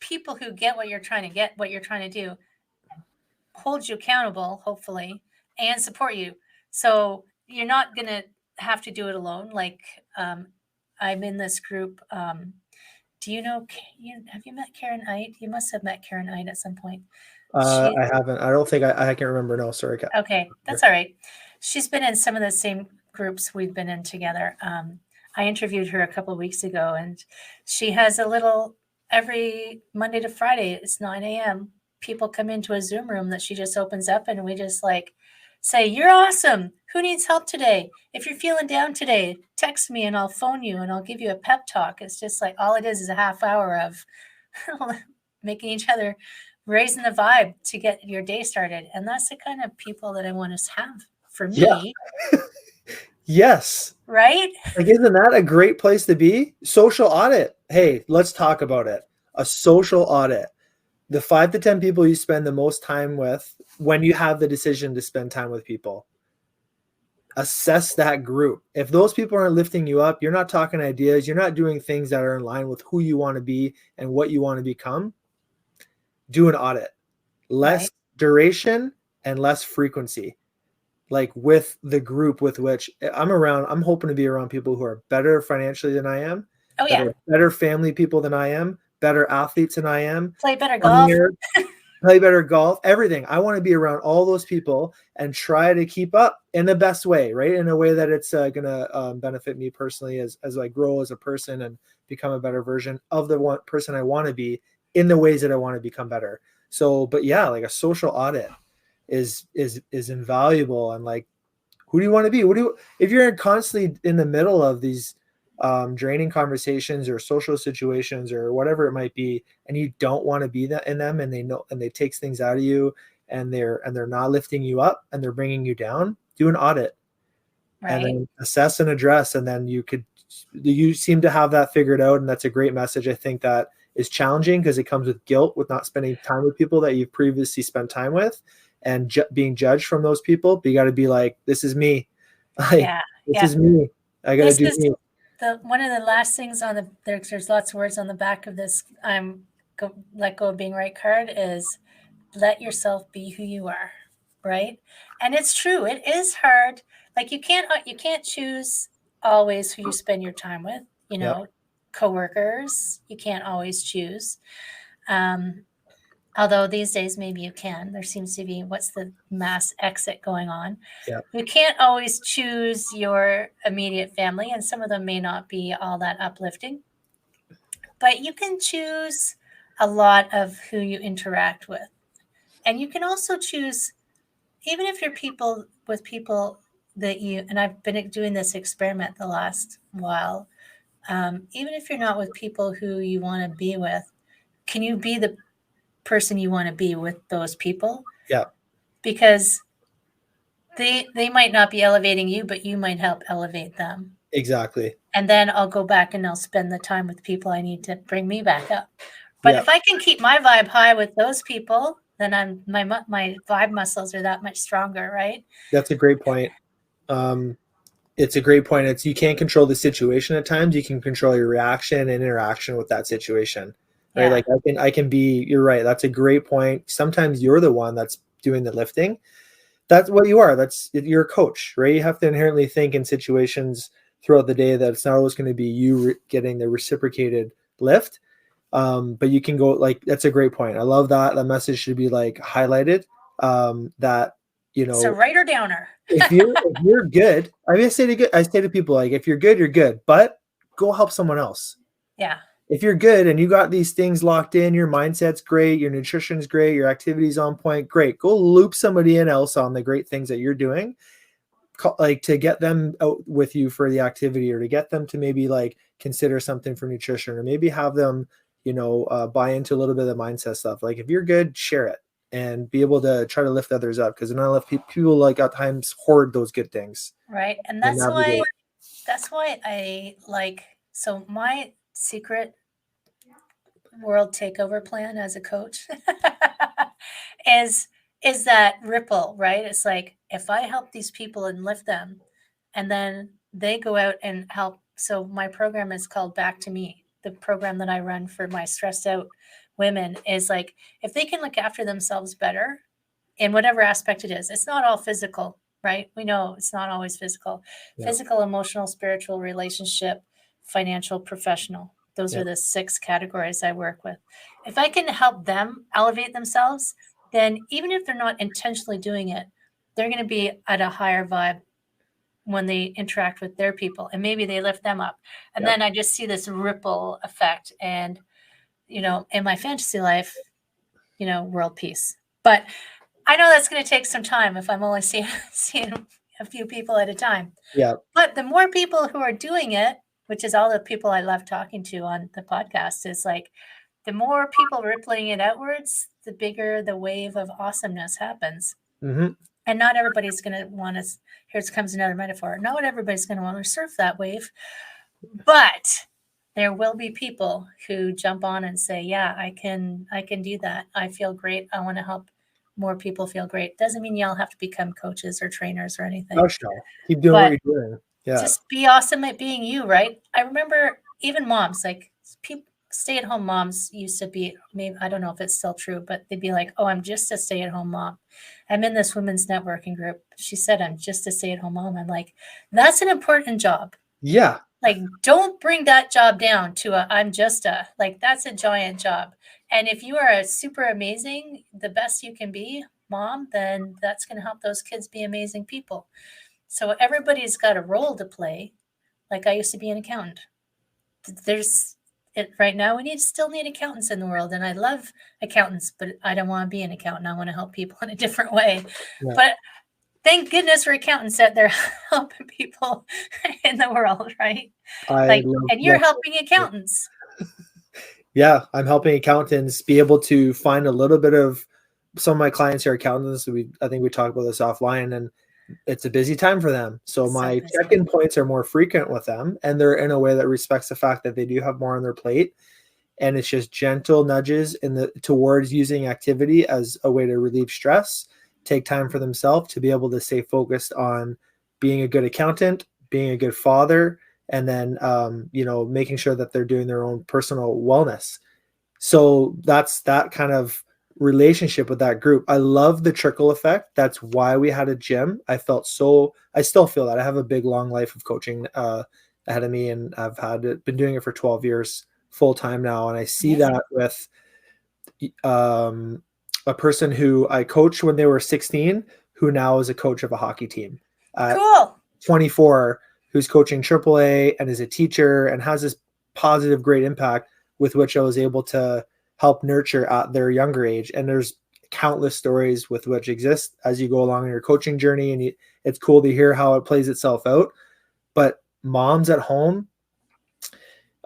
people who get what you're trying to get, what you're trying to do, hold you accountable, hopefully, and support you. So you're not going to have to do it alone. Like I'm in this group. Do you know, have you met Karen Ite? You must have met Karen Ite at some point. She, I haven't. I don't think I can remember. No, sorry. okay, that's all right. She's been in some of the same groups we've been in together. I interviewed her a couple of weeks ago, and she has a little every Monday to Friday. It's 9 a.m. People come into a Zoom room that she just opens up, and we just like say, "You're awesome. Who needs help today? If you're feeling down today, text me, and I'll phone you, and I'll give you a pep talk." It's just like all it is a half hour of making each other raising the vibe to get your day started. And that's the kind of people that I want to have for Yeah. me. Yes. Right? Like, isn't that a great place to be? Social audit. Hey, let's talk about it. A social audit. The 5 to 10 people you spend the most time with when you have the decision to spend time with people. Assess that group. If those people aren't lifting you up, you're not talking ideas, you're not doing things that are in line with who you want to be and what you want to become, do an audit. Less duration and less frequency. Like with the group with which I'm around, I'm hoping to be around people who are better financially than I am, Oh, that yeah. are better family people than I am, better athletes than I am, Play better golf. Play better golf, everything. I want to be around all those people and try to keep up in the best way, right? In a way that it's going to benefit me personally as I grow as a person and become a better version of the one person I want to be in the ways that I want to become better. So, but yeah, like a social audit is invaluable. And like, who do you want to be? If you're constantly in the middle of these draining conversations or social situations or whatever it might be, and you don't want to be that in them, and they know, and they takes things out of you, and they're not lifting you up and they're bringing you down, do an audit. Right. And then assess and address. And then you seem to have that figured out. And that's a great message. I think that is challenging because it comes with guilt with not spending time with people that you've previously spent time with and being judged from those people. But you got to be like, this is me. This is me. I got to do me. One of the last things on there's lots of words on the back of this let go of being right card is let yourself be who you are, right? And it's true. It is hard. Like you can't choose always who you spend your time with, you know, coworkers, you can't always choose. Although these days maybe you can. There seems to be what's the mass exit going on. Yeah. You can't always choose your immediate family, and some of them may not be all that uplifting. But you can choose a lot of who you interact with. And you can also choose, even if you're with people that and I've been doing this experiment the last while, even if you're not with people who you want to be with, can you be the person you want to be with those people? Yeah. Because they might not be elevating you, but you might help elevate them. Exactly. And then I'll go back and I'll spend the time with people I need to bring me back up. But if I can keep my vibe high with those people, then my vibe muscles are that much stronger, right? That's a great point. It's a great point. You can't control the situation at times. You can control your reaction and interaction with that situation, right? Yeah. Like I can be, you're right. That's a great point. Sometimes you're the one that's doing the lifting. That's what you are. You're a coach, right? You have to inherently think in situations throughout the day that it's not always going to be you getting the reciprocated lift. But you can go that's a great point. I love that. That message should be like highlighted that, So writer downer. if you're good, I say to people, like, if you're good, you're good, but go help someone else. Yeah. If you're good and you got these things locked in, your mindset's great, your nutrition's great, your activity's on point, great. Go loop somebody in else on the great things that you're doing, like to get them out with you for the activity, or to get them to maybe like consider something for nutrition, or maybe have them, buy into a little bit of the mindset stuff. Like if you're good, share it and be able to try to lift others up, because not enough people like at times hoard those good things. Right. And And that's why I like, so my secret world takeover plan as a coach is that ripple, right? It's like if I help these people and lift them, and then they go out and help. So my program is called Back to Me. The program that I run for my stressed out women is like, if they can look after themselves better in whatever aspect it is, it's not all physical, right? We know it's not always physical. Yeah. Physical, emotional, spiritual, relationship, financial, professional. Those are the 6 categories I work with. If I can help them elevate themselves, then even if they're not intentionally doing it, they're going to be at a higher vibe when they interact with their people, and maybe they lift them up. And then I just see this ripple effect, and, in my fantasy life, world peace. But I know that's going to take some time if I'm only seeing a few people at a time. Yeah. But the more people who are doing it, which is all the people I love talking to on the podcast, is like the more people rippling it outwards, the bigger the wave of awesomeness happens. Mm-hmm. And not everybody's going to want to, here comes another metaphor. Not everybody's going to want to surf that wave, but there will be people who jump on and say, yeah, I can do that. I feel great. I want to help more people feel great. Doesn't mean you all have to become coaches or trainers or anything. Gosh, no. Keep doing what you're doing. Yeah. Just be awesome at being you, right? I remember even moms, like people, stay-at-home moms used to be, maybe, I don't know if it's still true, but they'd be like, oh, I'm just a stay-at-home mom. I'm in this women's networking group. She said, I'm just a stay-at-home mom. I'm like, that's an important job. Yeah. Like, don't bring that job down to I'm just a, like, that's a giant job. And if you are a super amazing, the best you can be mom, then that's going to help those kids be amazing people. So everybody's got a role to play. Like I used to be an accountant. Right now we still need accountants in the world, and I love accountants, but I don't want to be an accountant. I want to help people in a different way. Yeah. But thank goodness for accountants that they're helping people in the world, right? And you're helping accountants. Yeah, I'm helping accountants be able to find a little bit of, some of my clients are accountants. I think we talked about this offline, and it's a busy time for them. So my check-in points are more frequent with them, and they're in a way that respects the fact that they do have more on their plate. And it's just gentle nudges towards using activity as a way to relieve stress, take time for themselves to be able to stay focused on being a good accountant, being a good father, and then, making sure that they're doing their own personal wellness. So that's that kind of relationship with that group. I love the trickle effect. That's why we had a gym. I still feel that I have a big, long life of coaching ahead of me, and I've been doing it for 12 years full time now. And I see that with a person who I coached when they were 16, who now is a coach of a hockey team. Cool. 24, who's coaching AAA and is a teacher and has this positive, great impact with which I was able to help nurture at their younger age. And there's countless stories with which exist as you go along in your coaching journey. And it's cool to hear how it plays itself out. But moms at home,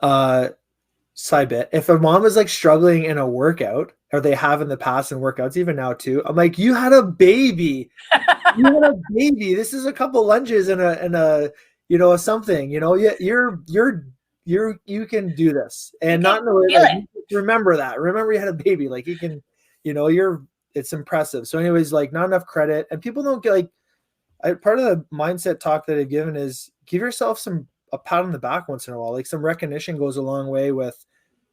side bit, if a mom is like struggling in a workout, or they have in the past in workouts, even now too, I'm like, you had a baby. You had a baby. This is a couple lunges and a something, you can do this. And not in a way like, remember you had a baby, like you can, it's impressive. So anyways, like not enough credit, and people don't get like, part of the mindset talk that I've given is give yourself a pat on the back once in a while. Like some recognition goes a long way with,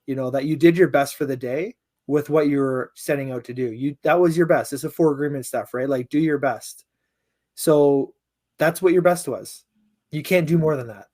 that you did your best for the day with what you were setting out to do. That was your best. It's a 4 agreement stuff, right? Like do your best. So that's what your best was. You can't do more than that.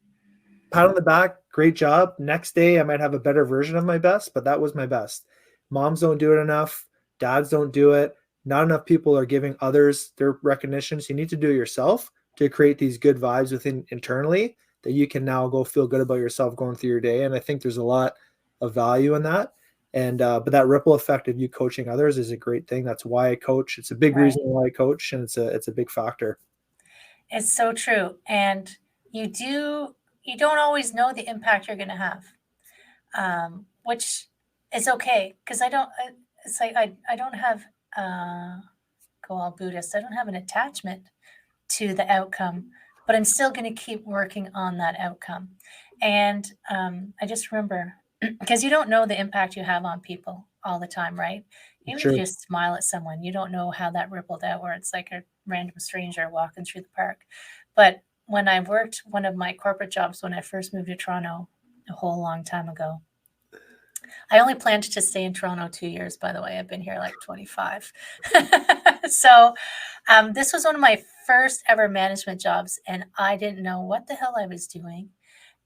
Pat on the back, great job. Next day, I might have a better version of my best, but that was my best. Moms don't do it enough. Dads don't do it. not enough people are giving others their recognition. So you need to do it yourself to create these good vibes within internally that you can now go feel good about yourself going through your day. And I think there's a lot of value in that. And but that ripple effect of you coaching others is a great thing. That's why I coach. It's a big reason Right. why I coach, and it's a big factor. It's so true. And you don't always know the impact you're going to have, which is okay. Cause it's like, I don't have, go all Buddhist. I don't have an attachment to the outcome, but I'm still going to keep working on that outcome. And I just remember, because you don't know the impact you have on people all the time, right? Even if Sure. you just smile at someone, you don't know how that rippled out, where it's like a random stranger walking through the park. But when I worked one of my corporate jobs when I first moved to Toronto a whole long time ago, I only planned to stay in Toronto 2 years, by the way. I've been here like 25. So this was one of my first ever management jobs, and I didn't know what the hell I was doing.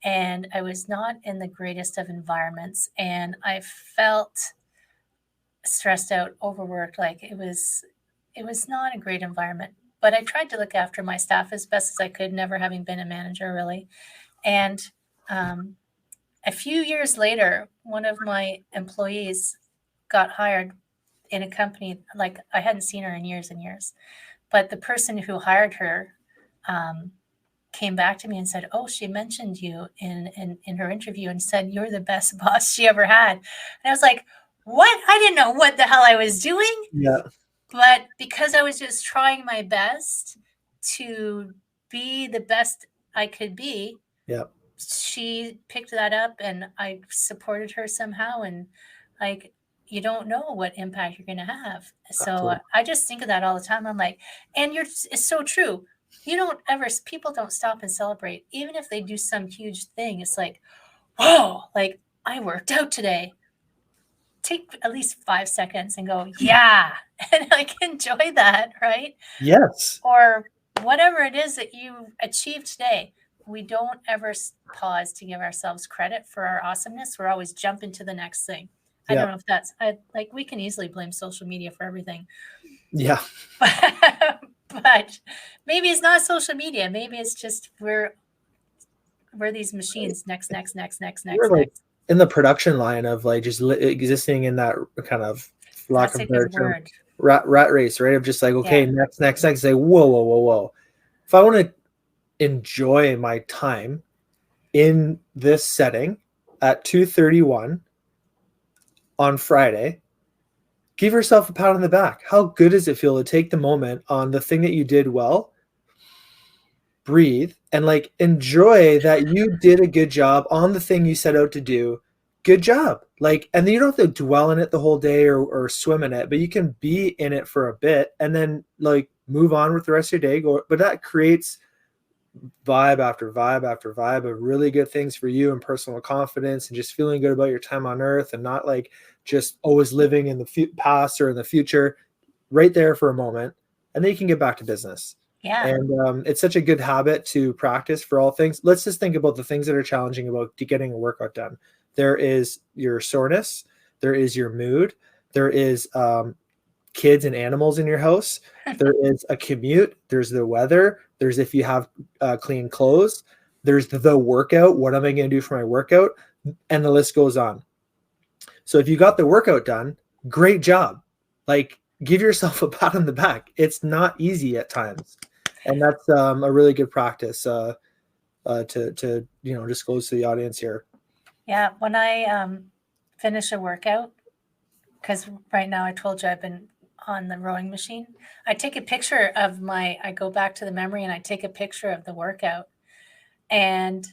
And I was not in the greatest of environments, and I felt stressed out, overworked. Like it was not a great environment. But I tried to look after my staff as best as I could, never having been a manager really. And um, a few years later, one of my employees got hired in a company like I hadn't seen her in years and years. But the person who hired her um, came back to me and said, "Oh, she mentioned you in her interview and said you're the best boss she ever had." And I was like, "What? I didn't know what the hell I was doing." Yeah. But because I was just trying my best to be the best I could be, Yeah. she picked that up and I supported her somehow. And like, you don't know what impact you're going to have. So Absolutely. I just think of that all the time. I'm like, and it's so true. You don't ever, people don't stop and celebrate, even if they do some huge thing. It's like, whoa, like I worked out today. Take at least 5 seconds and go, yeah, and like enjoy that, right? Yes. Or whatever it is that you achieved today. We don't ever pause to give ourselves credit for our awesomeness. We're always jumping to the next thing. I Yeah. don't know if that's like we can easily blame social media for everything, Yeah. but maybe it's not social media. Maybe it's just we're these machines. Next, next, next, next, We're next, like next. in the production line of like just existing in that kind of, for lack That's of a a better good term, word. rat race, right? Of just like, okay, Yeah. next, next, next. Say, whoa, whoa, whoa, whoa. If I want to enjoy my time in this setting at 2:31 on Friday, give yourself a pat on the back. How good does it feel to take the moment on the thing that you did well, breathe, and like enjoy that you did a good job on the thing you set out to do? Good job. Like, and then you don't have to dwell in it the whole day or swim in it, but you can be in it for a bit and then like move on with the rest of your day. But that creates vibe after vibe after vibe of really good things for you and personal confidence and just feeling good about your time on earth and not like just always living in the past or in the future, right there for a moment, and then you can get back to business. Yeah. And it's such a good habit to practice for all things. Let's just think about the things that are challenging about getting a workout done. There is your soreness, there is your mood, there is kids and animals in your house, there is a commute, there's the weather, there's if you have clean clothes, there's the workout. What am I going to do for my workout? And the list goes on. So if you got the workout done, great job. Like, give yourself a pat on the back. It's not easy at times, and that's a really good practice to disclose to the audience here. Yeah. When I finish a workout, because right now I told you I've been on the rowing machine. I take a picture of I go back to the memory and I take a picture of the workout. And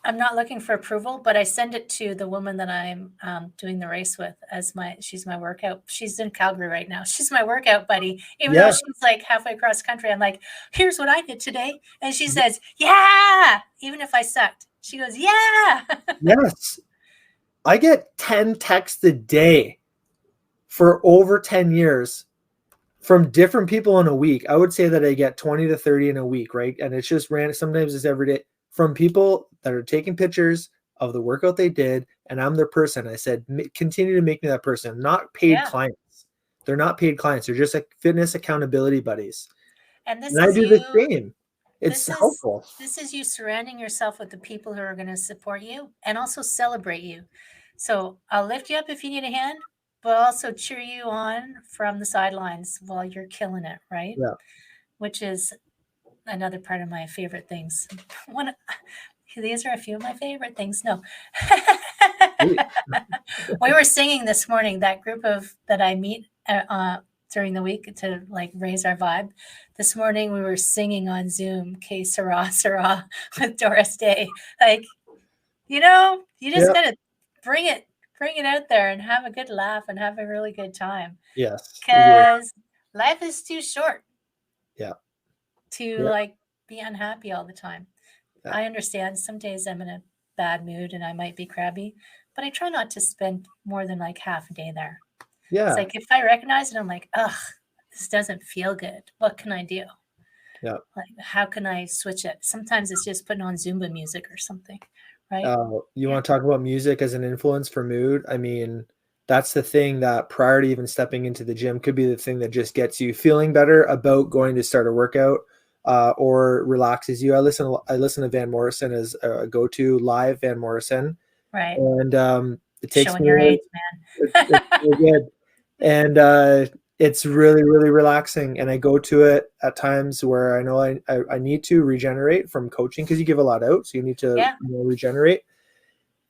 I'm not looking for approval, but I send it to the woman that I'm doing the race with she's my workout. She's in Calgary right now. She's my workout buddy, even though Yeah. she's like halfway across country. I'm like, here's what I did today. And she says, yeah, even if I sucked. She goes, yeah. Yes. I get 10 texts a day for over 10 years from different people in a week. I would say that I get 20 to 30 in a week, right? And it's just random. Sometimes it's every day from people that are taking pictures of the workout they did. And I'm their person. I said, continue to make me that person, not paid Yeah. clients. They're not paid clients. They're just like fitness accountability buddies. And And I do the same. It's this is helpful. this is you surrounding yourself with the people who are going to support you and also celebrate you. So I'll lift you up if you need a hand, but also cheer you on from the sidelines while you're killing it, right? Yeah. Which is another part of my favorite things. One, these are a few of my favorite things. No. We were singing this morning, that group of that I meet during the week to like raise our vibe. This morning we were singing on Zoom, "Que Sera Sera" with Doris Day. Like, you just Yeah. gotta bring it out there and have a good laugh and have a really good time. Yes. Agree. Because life is too short Yeah. to Yeah. like be unhappy all the time. Yeah. I understand some days I'm in a bad mood and I might be crabby, but I try not to spend more than like half a day there. It's Yeah. like if I recognize it, I'm like, ugh, this doesn't feel good. What can I do? Yeah. Like, how can I switch it? Sometimes it's just putting on Zumba music or something, right? You want to talk about music as an influence for mood? I mean, that's the thing that prior to even stepping into the gym could be the thing that just gets you feeling better about going to start a workout, or relaxes you. I listen to Van Morrison as a go-to live Van Morrison, Right. and it takes Showing me your away. age, man. It's really good, and it's really really relaxing. And I go to it at times where I know I need to regenerate from coaching, because you give a lot out, so you need to Yeah. regenerate.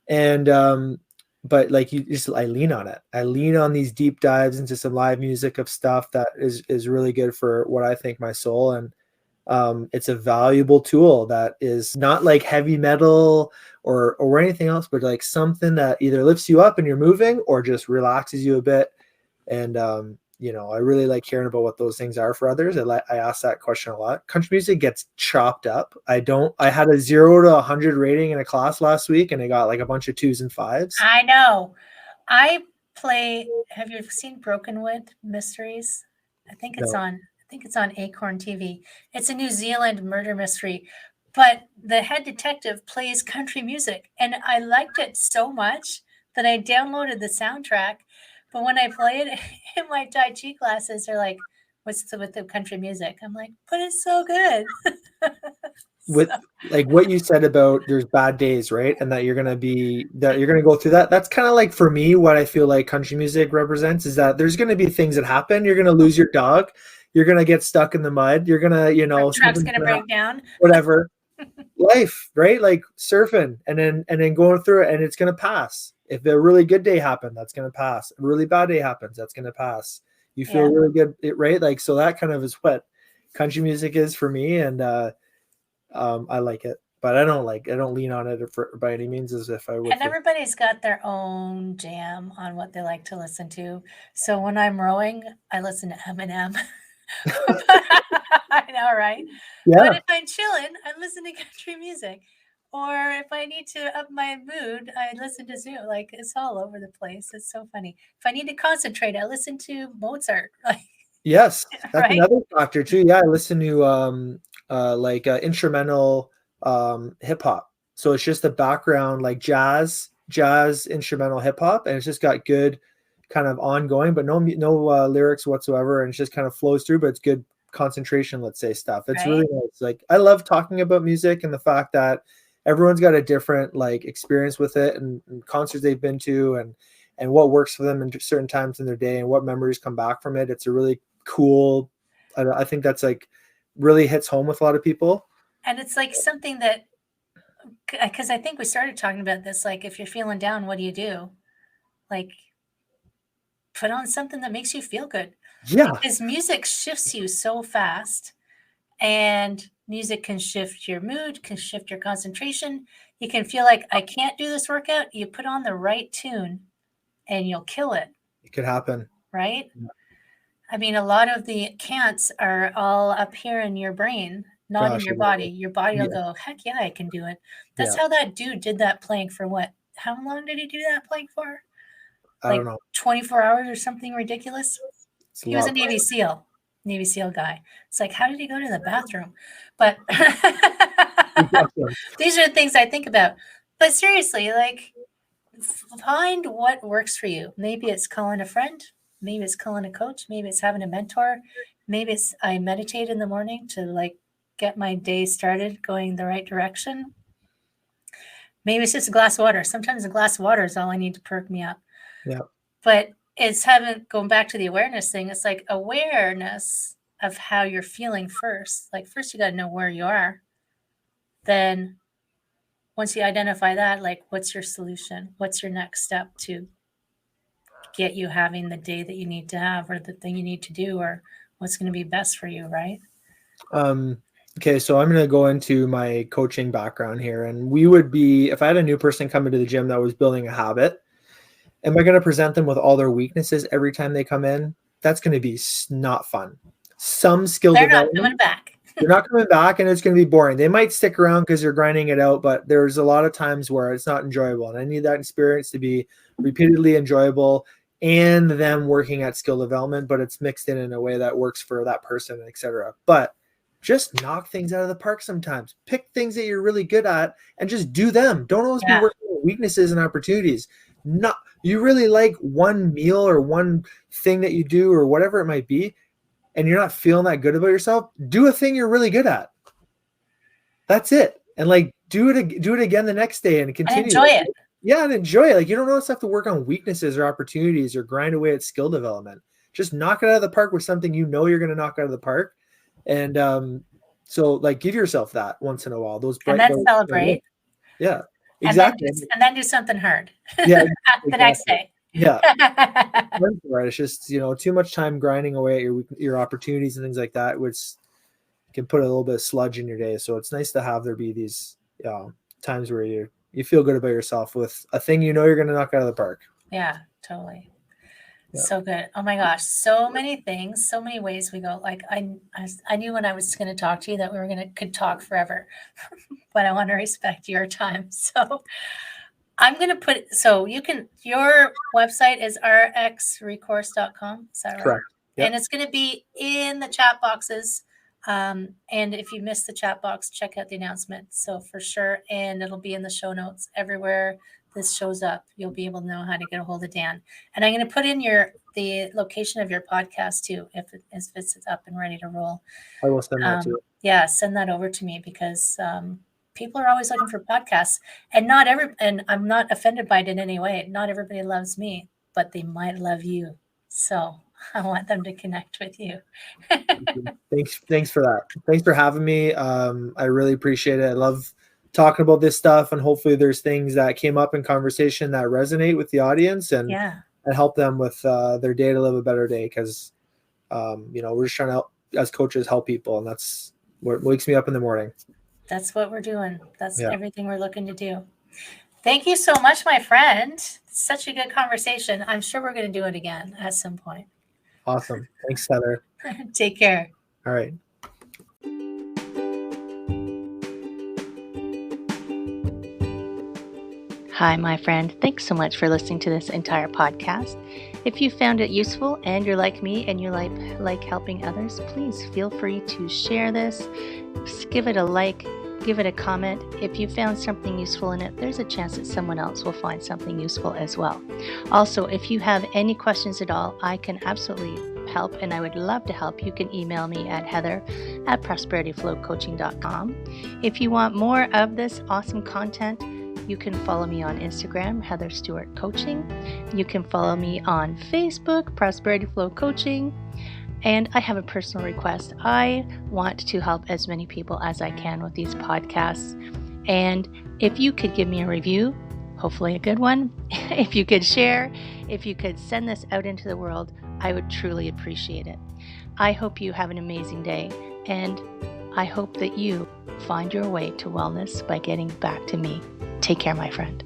And but like I lean on it. I lean on these deep dives into some live music of stuff that is really good for what I think my soul. And it's a valuable tool that is not like heavy metal or anything else, but like something that either lifts you up and you're moving or just relaxes you a bit. And I really like hearing about what those things are for others. I ask that question a lot. Country music gets chopped up. I had a 0 to 100 rating in a class last week, and I got like a bunch of 2s and 5s. I know. I play. Have you seen Brokenwood Mysteries? I think it's No. on. I think it's on Acorn TV. It's a New Zealand murder mystery, but the head detective plays country music, and I liked it so much that I downloaded the soundtrack. But when I play it in my Tai Chi classes, they're like, "What's with the country music?" I'm like, "But it's so good." With So, like what you said about there's bad days, right? And that you're gonna go through that. That's kind of like, for me, what I feel like country music represents is that there's gonna be things that happen. You're gonna lose your dog. You're gonna get stuck in the mud. You're gonna, truck's something's gonna gonna happen, break down. whatever. Life, right? Like surfing, and then going through it, and it's gonna pass. If a really good day happened, that's gonna pass. A really bad day happens, that's gonna pass. You feel Yeah. really good, right? Like, so that kind of is what country music is for me. And I like it, but I don't lean on it by any means as if I would. And everybody's got their own jam on what they like to listen to. So when I'm rowing, I listen to Eminem. I know, right? But Yeah. if I'm chilling, I listen to country music. Or if I need to up my mood, I listen to Zoo. Like, it's all over the place. It's so funny. If I need to concentrate, I listen to Mozart. Like, Yes, that's right? another factor too. Yeah, I listen to instrumental hip hop. So it's just the background, like jazz instrumental hip hop, and it's just got good kind of ongoing, but no lyrics whatsoever, and it just kind of flows through. But it's good concentration, let's say, stuff. It's really Right? nice. Like, I love talking about music and the fact that everyone's got a different like experience with it, and concerts they've been to, and what works for them in certain times in their day, and what memories come back from it. It's a really cool. I think that's like really hits home with a lot of people. And it's like something that, because I think we started talking about this, like, if you're feeling down, what do you do? Like, put on something that makes you feel good. Yeah, Because music shifts you so fast, and music can shift your mood, can shift your concentration. You can feel like, I can't do this workout. You put on the right tune and you'll kill it, it could happen. right? I mean, a lot of the can'ts are all up here in your brain, not in Gosh, your body. Your body will yeah, go, heck yeah, I can do it. That's yeah. how that dude did that plank for what? How long did he do that plank for? I don't Like know. 24 hours or something ridiculous? It's a He was a lot. Navy SEAL guy. It's like, how did he go to the bathroom? But these are the things I think about. But seriously, like, find what works for you. Maybe it's calling a friend. Maybe it's calling a coach. Maybe it's having a mentor. Maybe it's I meditate in the morning to like get my day started going the right direction. Maybe it's just a glass of water. Sometimes a glass of water is all I need to perk me up. Yeah. But it's going back to the awareness thing. It's like awareness of how you're feeling first. Like first you got to know where you are. Then once you identify that, like what's your solution? What's your next step to get you having the day that you need to have, or the thing you need to do, or what's going to be best for you, right? Okay, so I'm going to go into my coaching background here. And we would be, if I had a new person come into the gym that was building a habit, am I going to present them with all their weaknesses every time they come in? That's going to be not fun. Some skill They're not development. coming back. They're not coming back, and it's going to be boring. They might stick around because you're grinding it out, but there's a lot of times where it's not enjoyable. And I need that experience to be repeatedly enjoyable and them working at skill development, but it's mixed in a way that works for that person, etc. But just knock things out of the park sometimes. Pick things that you're really good at and just do them. Don't always be working on weaknesses and opportunities. You really like one meal or one thing that you do or whatever it might be, and you're not feeling that good about yourself, do a thing you're really good at. That's it. And like do it again the next day and continue. And enjoy it. Yeah, and enjoy it. Like you don't always have to work on weaknesses or opportunities or grind away at skill development. Just knock it out of the park with something you know you're going to knock out of the park. And so like give yourself that once in a while. And then celebrate. Yeah, exactly. And then do something hard. Yeah, the next day. Yeah. Right. It's just, too much time grinding away at your opportunities and things like that, which can put a little bit of sludge in your day. So it's nice to have there be these times where you feel good about yourself with a thing you're going to knock out of the park. Yeah, totally. Yeah. So good. Oh my gosh. So many things, so many ways we go. Like I knew when I was going to talk to you that we could talk forever, but I want to respect your time. So I'm going to your website is rxRecourse.com. Is that right? Correct. Yep. And it's going to be in the chat boxes. And if you missed the chat box, check out the announcement. So for sure. And it'll be in the show notes everywhere this shows up. You'll be able to know how to get a hold of Dan. And I'm going to put in the location of your podcast too, if it's up and ready to roll. I will send that to you. Yeah, send that over to me because people are always looking for podcasts, and and I'm not offended by it in any way. Not everybody loves me, but they might love you. So I want them to connect with you. Thanks for that. Thanks for having me. I really appreciate it. I love talking about this stuff, and hopefully there's things that came up in conversation that resonate with the audience and help them with their day to live a better day. Because we're just trying to help, as coaches, help people, and that's what wakes me up in the morning. That's what we're doing. That's everything we're looking to do. Thank you so much, my friend. Such a good conversation. I'm sure we're going to do it again at some point. Awesome. Thanks, Heather. Take care. All right. Hi, my friend. Thanks so much for listening to this entire podcast. If you found it useful and you're like me and you like helping others, please feel free to share this. Give it a like, give it a comment. If you found something useful in it, there's a chance that someone else will find something useful as well. Also, if you have any questions at all, I can absolutely help, and I would love to help. You can email me at heather@prosperityflowcoaching.com. If you want more of this awesome content, you can follow me on Instagram, Heather Stewart Coaching. You can follow me on Facebook, Prosperity Flow Coaching. And I have a personal request. I want to help as many people as I can with these podcasts. And if you could give me a review, hopefully a good one, if you could share, if you could send this out into the world, I would truly appreciate it. I hope you have an amazing day, and I hope that you find your way to wellness by getting back to me. Take care, my friend.